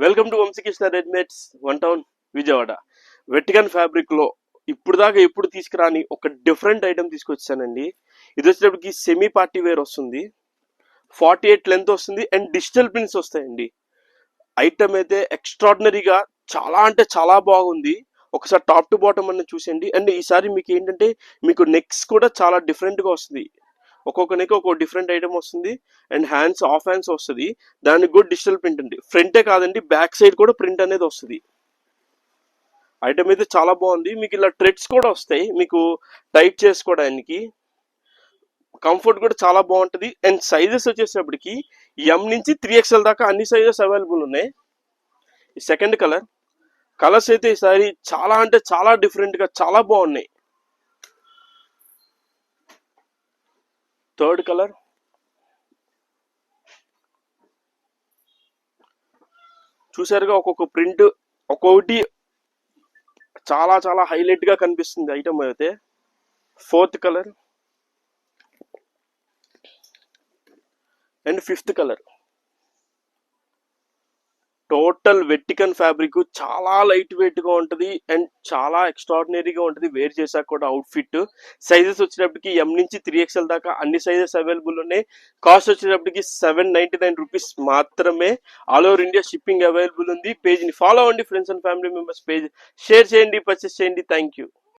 Welcome to Vamsikrishna readymades one town Vijayawada. Vatican fabric లో ఇప్పుడు దాకా ఎప్పుడు తీసుకురాని ఒక డిఫరెంట్ ఐటమ్ తీసుకొచ్చానండి. ఇది వచ్చేటప్పటికి సెమీ పార్టీ వేర్ వస్తుంది, 48 లెంత్ వస్తుంది అండ్ డిజిటల్ ప్రింట్స్ వస్తాయండి. ఐటమ్ అయితే ఎక్స్ట్రాడినరీగా చాలా అంటే చాలా బాగుంది. ఒకసారి టాప్ టు బాటమ్ అన్న చూసేయండి. అండ్ ఈసారి మీకు ఏంటంటే మీకు నెక్స్ కూడా చాలా డిఫరెంట్ గా వస్తుంది. ఒక్కొక్క నెక్ ఒక్కొక్క డిఫరెంట్ ఐటమ్ వస్తుంది అండ్ హ్యాండ్స్ ఆఫ్ హ్యాండ్స్ వస్తుంది. దానికి కూడా డిజిటల్ ప్రింట్ అండి. ఫ్రంటే కాదండి, బ్యాక్ సైడ్ కూడా ప్రింట్ అనేది వస్తుంది. ఐటమ్ అయితే చాలా బాగుంది. మీకు ఇలా థ్రెడ్స్ కూడా వస్తాయి మీకు టైట్ చేసుకోవడానికి. కంఫర్ట్ కూడా చాలా బాగుంటుంది. అండ్ సైజెస్ వచ్చేటప్పటికి ఎం నుంచి 3XL దాకా అన్ని సైజెస్ అవైలబుల్ ఉన్నాయి. సెకండ్ కలర్స్ అయితే ఈసారి చాలా అంటే చాలా డిఫరెంట్ గా చాలా బాగున్నాయి. థర్డ్ కలర్, చూసారుగా ఒక్కొక్క ప్రింట్ ఒక్కొక్కటి చాలా చాలా హైలైట్ గా కనిపిస్తుంది ఐటమ్ అయితే. Fourth colour and fifth colour. Total Vatican fabric చాలా లైట్ వెయిట్ గా ఉంటుంది అండ్ చాలా ఎక్స్ట్రాడినరీగా ఉంటుంది వేర్ చేశాక కూడా అవుట్ఫిట్. సైజెస్ వచ్చేటప్పటికి ఎం నుంచి 3XL దాకా అన్ని సైజెస్ అవైలబుల్ ఉన్నాయి. కాస్ట్ వచ్చేటప్పటికి 799 రూపీస్ మాత్రమే. All over India shipping available ఉంది. పేజ్ ని ఫాలో అవ్వండి, friends and family members page share చేయండి, పర్చేస్ చేయండి. Thank you.